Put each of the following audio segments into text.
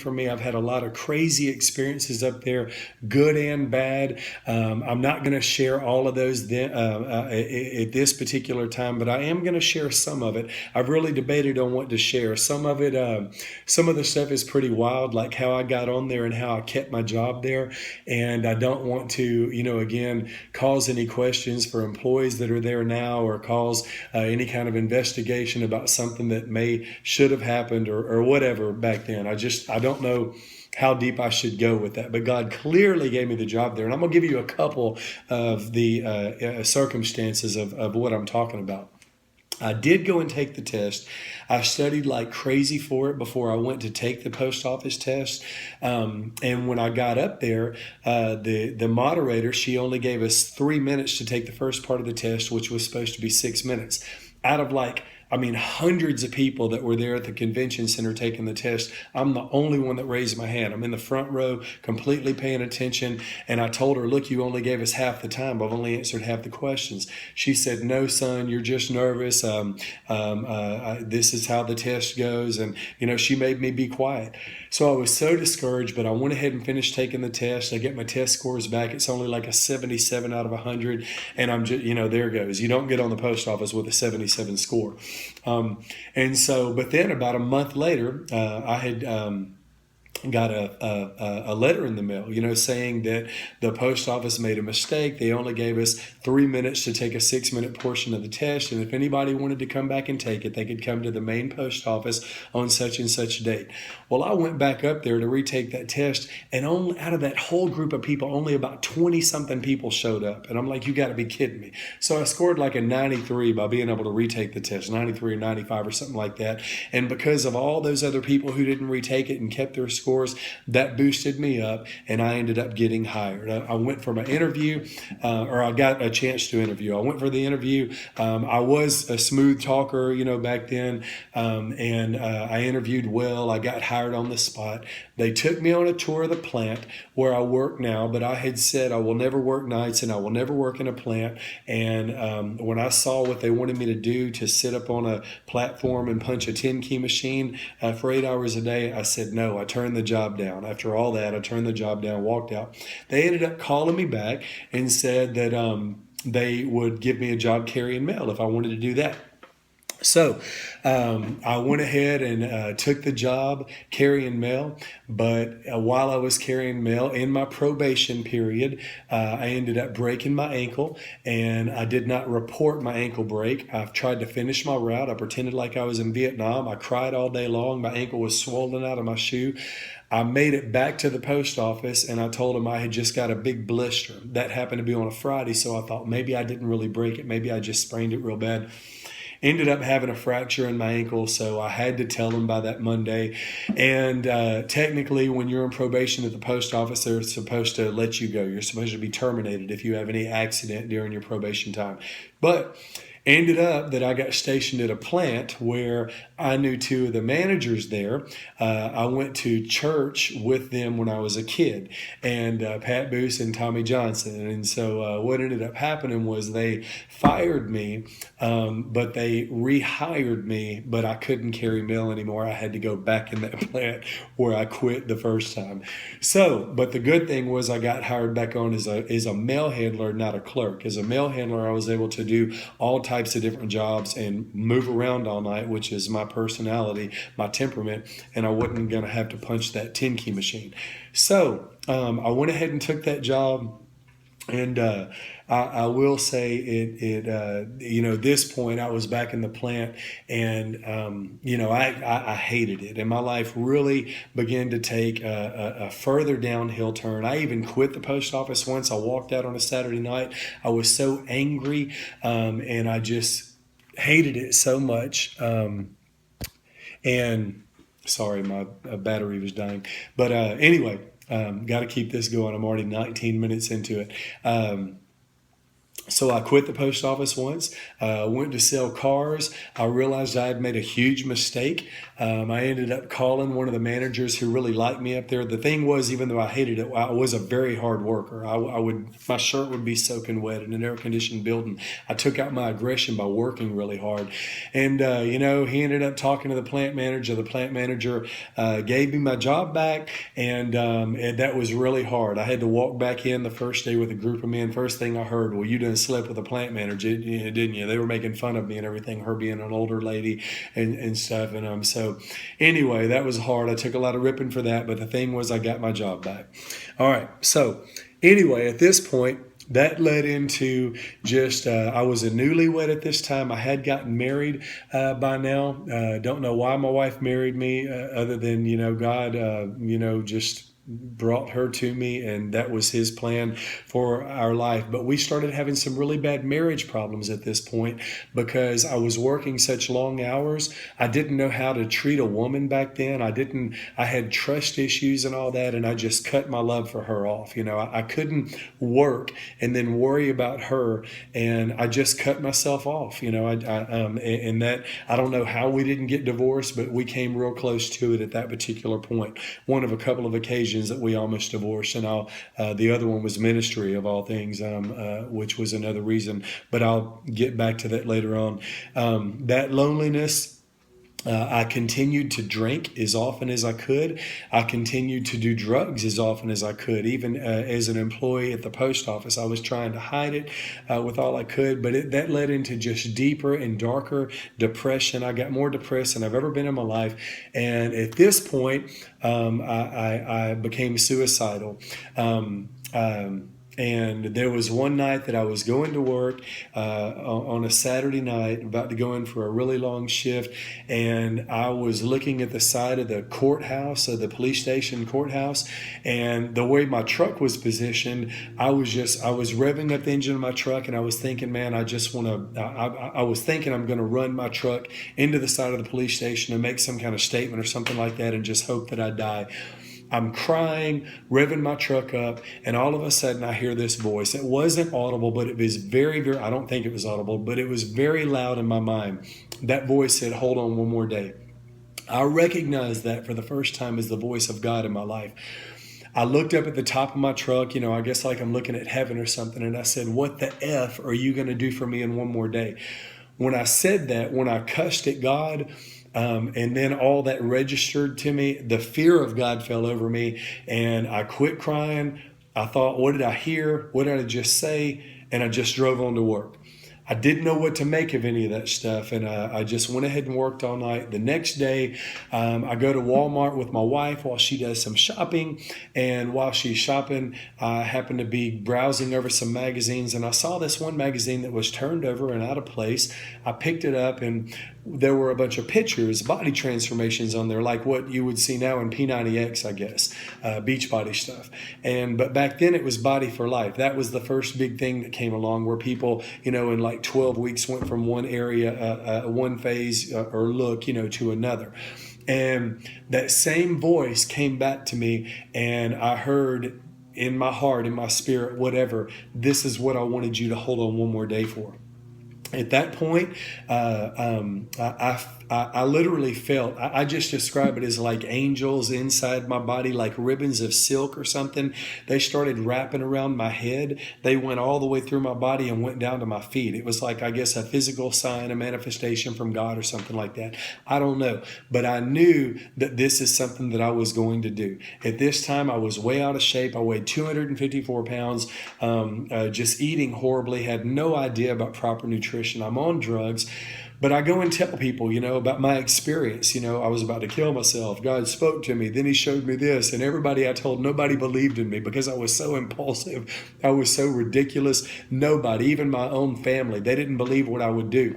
for me. I've had a lot of crazy experiences up there, good and bad. I'm not going to share all of those at this particular time, but I am going to share some of it. I've really debated on what to share. Some of it, some of the stuff is pretty wild, like how I got on there and how I kept my job there. And I don't want to, again, cause any questions for employees that are there now, or cause any kind of investigation about something that should have happened, or whatever back then. I don't know how deep I should go with that, but God clearly gave me the job there. And I'm going to give you a couple of the circumstances of what I'm talking about. I did go and take the test. I studied like crazy for it before I went to take the post office test. And when I got up there, the moderator, she only gave us 3 minutes to take the first part of the test, which was supposed to be 6 minutes. Out of hundreds of people that were there at the convention center taking the test, I'm the only one that raised my hand. I'm in the front row, completely paying attention. And I told her, look, you only gave us half the time. I've only answered half the questions. She said, no, son, you're just nervous. This is how the test goes. And, she made me be quiet. So I was so discouraged, but I went ahead and finished taking the test. I get my test scores back. It's only like a 77 out of 100. And I'm just, there goes. You don't get on the post office with a 77 score. But then about a month later, I had got a letter in the mail, saying that the post office made a mistake. They only gave us 3 minutes to take a 6-minute portion of the test. And if anybody wanted to come back and take it, they could come to the main post office on such and such date. Well, I went back up there to retake that test, and only out of that whole group of people, only about 20 something people showed up. And I'm like, you got to be kidding me. So I scored like a 93 by being able to retake the test, 93 or 95 or something like that. And because of all those other people who didn't retake it and kept their scores, that boosted me up, and I ended up getting hired. I went for my interview, or I got a chance to interview. I went for the interview. I was a smooth talker, back then, and I interviewed well. I got hired on the spot. They took me on a tour of the plant where I work now, but I had said I will never work nights and I will never work in a plant. And when I saw what they wanted me to do, to sit up on a platform and punch a 10 key machine for 8 hours a day, I said no. I turned the job down. After all that, I turned the job down, walked out. They ended up calling me back and said that they would give me a job carrying mail if I wanted to do that. So I went ahead and took the job carrying mail. But while I was carrying mail in my probation period, I ended up breaking my ankle, and I did not report my ankle break. I've tried to finish my route. I pretended like I was in Vietnam. I cried all day long. My ankle was swollen out of my shoe. I made it back to the post office, and I told them I had just got a big blister. That happened to be on a Friday, so I thought maybe I didn't really break it. Maybe I just sprained it real bad. Ended up having a fracture in my ankle, so I had to tell them by that Monday. And technically, when you're in probation at the post office, they're supposed to let you go. You're supposed to be terminated if you have any accident during your probation time. But ended up that I got stationed at a plant where I knew two of the managers there. I went to church with them when I was a kid, and Pat Boos and Tommy Johnson. And so what ended up happening was they fired me, but they rehired me, but I couldn't carry mail anymore. I had to go back in that plant where I quit the first time. So, but the good thing was I got hired back on as a mail handler, not a clerk. As a mail handler, I was able to do all types of different jobs and move around all night, which is my personality, my temperament, and I wasn't going to have to punch that 10 key machine. So I went ahead and took that job. And I will say this point I was back in the plant, and I hated it, and my life really began to take a further downhill turn. I even quit the post office once. I walked out on a Saturday night. I was so angry, and I just hated it so much. And sorry, my battery was dying. But anyway. Got to keep this going. I'm already 19 minutes into it. So I quit the post office once, went to sell cars. I realized I had made a huge mistake. I ended up calling one of the managers who really liked me up there. The thing was, even though I hated it, I was a very hard worker. My shirt would be soaking wet in an air conditioned building. I took out my aggression by working really hard. And, he ended up talking to the plant manager. The plant manager gave me my job back, and that was really hard. I had to walk back in the first day with a group of men. First thing I heard, well, you done slept with a plant manager, didn't you? They were making fun of me and everything, her being an older lady and stuff. And so anyway, that was hard. I took a lot of ripping for that, but the thing was I got my job back. All right. So anyway, at this point, that led into just, I was a newlywed at this time. I had gotten married by now. Don't know why my wife married me other than, God, just brought her to me, and that was his plan for our life. But we started having some really bad marriage problems at this point because I was working such long hours. I didn't know how to treat a woman back then. I had trust issues and all that, and I just cut my love for her off. I couldn't work and then worry about her, and I just cut myself off. And that, I don't know how we didn't get divorced, but we came real close to it at that particular point. One of a couple of occasions that we almost divorced, and the other one was ministry of all things, which was another reason. But I'll get back to that later on. That loneliness. I continued to drink as often as I could. I continued to do drugs as often as I could. Even as an employee at the post office, I was trying to hide it with all I could. But that led into just deeper and darker depression. I got more depressed than I've ever been in my life. And at this point, I became suicidal. And there was one night that I was going to work on a Saturday night, about to go in for a really long shift, and I was looking at the side of the courthouse, of the police station courthouse, and the way my truck was positioned, I was revving up the engine of my truck, and I was thinking, man, I was thinking I'm going to run my truck into the side of the police station and make some kind of statement or something like that and just hope that I die. I'm crying, revving my truck up, and all of a sudden I hear this voice. It wasn't audible, but it was very, very, I don't think it was audible, but it was very loud in my mind. That voice said, hold on one more day. I recognized that for the first time as the voice of God in my life. I looked up at the top of my truck, I guess like I'm looking at heaven or something, and I said, what the F are you going to do for me in one more day? When I said that, when I cussed at God, and then all that registered to me, the fear of God fell over me, and I quit crying. I thought, what did I hear? What did I just say? And I just drove on to work. I didn't know what to make of any of that stuff, and I just went ahead and worked all night. The next day, I go to Walmart with my wife while she does some shopping, and while she's shopping, I happen to be browsing over some magazines, and I saw this one magazine that was turned over and out of place. I picked it up, and there were a bunch of pictures, body transformations on there, like what you would see now in P90X, I guess, Beachbody stuff. But back then it was Body for Life. That was the first big thing that came along, where people, in like 12 weeks went from one area, one phase or look, to another. And that same voice came back to me, and I heard in my heart, in my spirit, whatever, this is what I wanted you to hold on one more day for. At that point, I literally felt, I just describe it as like angels inside my body, like ribbons of silk or something. They started wrapping around my head. They went all the way through my body and went down to my feet. It was like, I guess, a physical sign, a manifestation from God or something like that. I don't know. But I knew that this is something that I was going to do. At this time, I was way out of shape. I weighed 254 pounds, just eating horribly, had no idea about proper nutrition. I'm on drugs, but I go and tell people, about my experience. I was about to kill myself. God spoke to me. Then he showed me this. And everybody I told, nobody believed in me because I was so impulsive. I was so ridiculous. Nobody, even my own family, they didn't believe what I would do.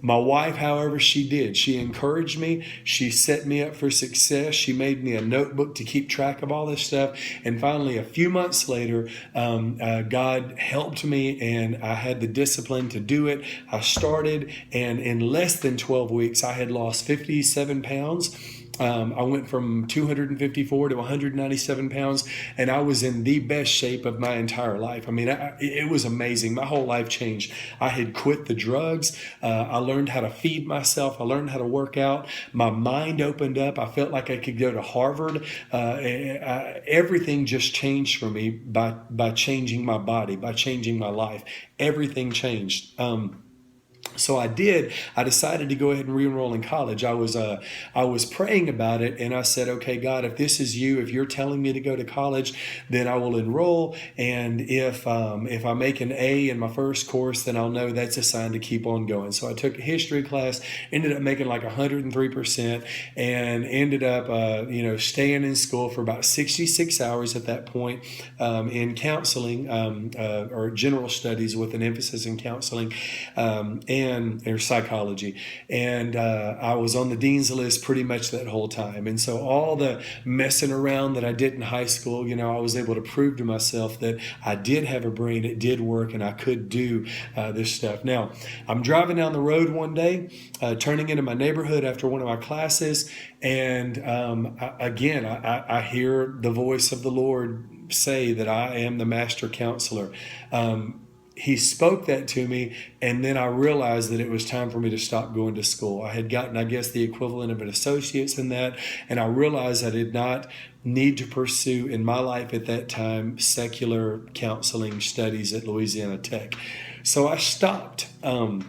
My wife, however, she did. She encouraged me. She set me up for success. She made me a notebook to keep track of all this stuff. And finally, a few months later, God helped me, and I had the discipline to do it. I started, and in less than 12 weeks, I had lost 57 pounds. I went from 254 to 197 pounds, and I was in the best shape of my entire life. I mean, it was amazing. My whole life changed. I had quit the drugs. I learned how to feed myself. I learned how to work out. My mind opened up. I felt like I could go to Harvard. Everything just changed for me by changing my body, by changing my life. Everything changed. So I did. I decided to go ahead and re-enroll in college. I was praying about it, and I said, "Okay, God, if this is you, if you're telling me to go to college, then I will enroll. And if I make an A in my first course, then I'll know that's a sign to keep on going." So I took a history class, ended up making like 103%, and ended up staying in school for about 66 hours at that point in counseling or general studies with an emphasis in counseling. And their psychology. And I was on the dean's list pretty much that whole time. And so all the messing around that I did in high school, I was able to prove to myself that I did have a brain, it did work, and I could do this stuff. Now, I'm driving down the road one day, turning into my neighborhood after one of my classes, and I hear the voice of the Lord say that I am the master counselor. He spoke that to me, and then I realized that it was time for me to stop going to school. I had gotten, I guess, the equivalent of an associate's in that, and I realized I did not need to pursue in my life at that time secular counseling studies at Louisiana Tech. So I stopped. But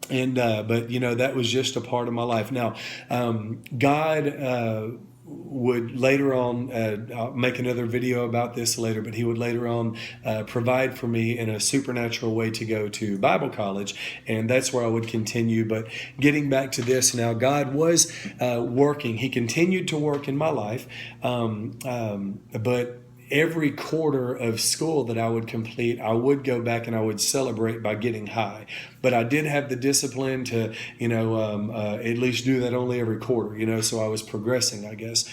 that was just a part of my life. Now, God would later on, I'll make another video about this later, but he would later on provide for me in a supernatural way to go to Bible college, and that's where I would continue. But getting back to this now, God was working. He continued to work in my life, but every quarter of school that I would complete, I would go back and I would celebrate by getting high. But I did have the discipline to, at least do that only every quarter, so I was progressing, I guess.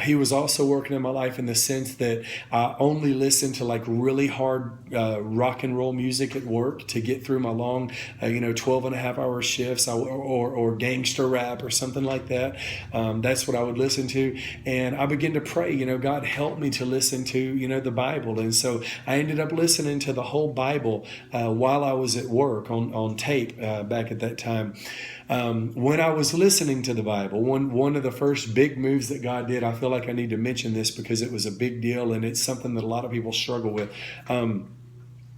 He was also working in my life in the sense that I only listened to like really hard rock and roll music at work to get through my long, 12 and a half hour shifts or gangster rap or something like that. That's what I would listen to. And I began to pray, God help me to listen to, the Bible. And so I ended up listening to the whole Bible while I was at work on tape back at that time. When I was listening to the Bible, one of the first big moves that God did, I feel like I need to mention this because it was a big deal and it's something that a lot of people struggle with.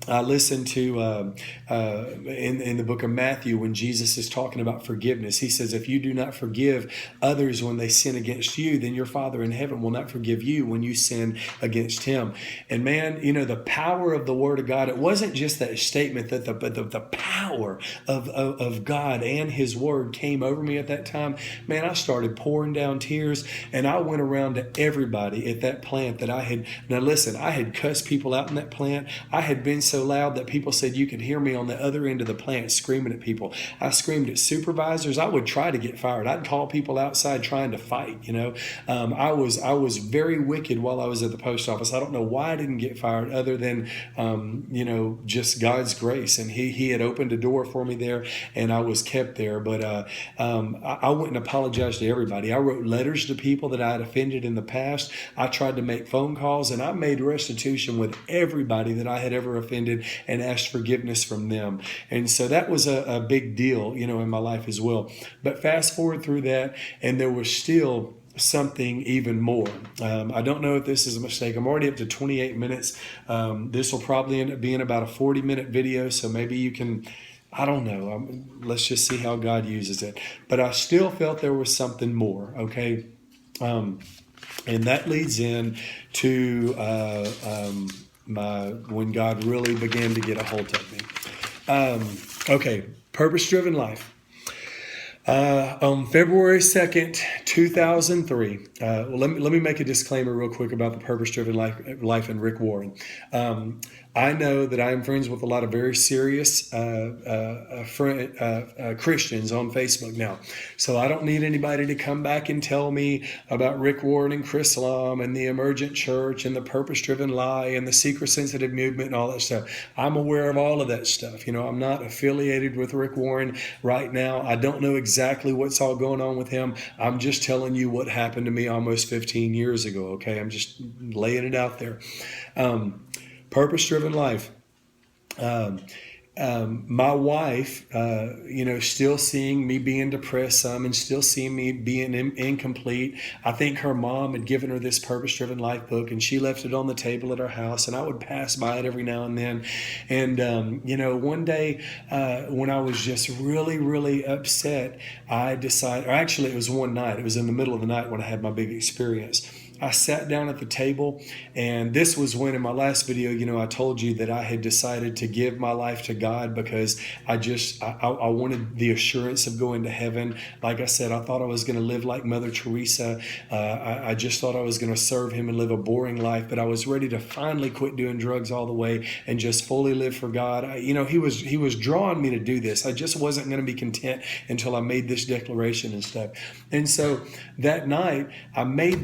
I listened to in the book of Matthew when Jesus is talking about forgiveness. He says, if you do not forgive others when they sin against you, then your Father in heaven will not forgive you when you sin against him. And man, the power of the Word of God, it wasn't just that statement that the power of God and His Word came over me at that time. Man, I started pouring down tears, and I went around to everybody at that plant that I had. Now listen, I had cussed people out in that plant. I had been so loud that people said you could hear me on the other end of the plant screaming at people. I screamed at supervisors. I would try to get fired. I'd call people outside trying to fight. I was very wicked while I was at the post office. I don't know why I didn't get fired other than just God's grace, and He had opened a door for me there, and I was kept there. But I went and apologized to everybody. I wrote letters to people that I had offended in the past. I tried to make phone calls, and I made restitution with everybody that I had ever offended and asked forgiveness from them. And so that was a big deal, in my life as well. But fast forward through that, and there was still something even more. I don't know if this is a mistake. I'm already up to 28 minutes. This will probably end up being about a 40-minute video, so maybe you can, I don't know. Let's just see how God uses it. But I still felt there was something more, okay? And that leads in to when God really began to get a hold of me. Okay, purpose-driven life. On February 2nd, 2003, let me make a disclaimer real quick about the purpose-driven life and Rick Warren. I know that I am friends with a lot of very serious Christians on Facebook now. So I don't need anybody to come back and tell me about Rick Warren and Chris Lum and the Emergent Church and the Purpose Driven Lie and the Seeker Sensitive Movement and all that stuff. I'm aware of all of that stuff. I'm not affiliated with Rick Warren right now. I don't know exactly what's all going on with him. I'm just telling you what happened to me almost 15 years ago, okay? I'm just laying it out there. Purpose-driven life. My wife, still seeing me being depressed some and still seeing me being incomplete. I think her mom had given her this Purpose-Driven Life book, and she left it on the table at our house, and I would pass by it every now and then. And, one day when I was just really, really upset, I decided, or actually it was one night, it was in the middle of the night when I had my big experience. I sat down at the table, and this was when in my last video, I told you that I had decided to give my life to God because I wanted the assurance of going to heaven. Like I said, I thought I was going to live like Mother Teresa. I just thought I was going to serve him and live a boring life, but I was ready to finally quit doing drugs all the way and just fully live for God. He was drawing me to do this. I just wasn't going to be content until I made this declaration and stuff. And so that night I made that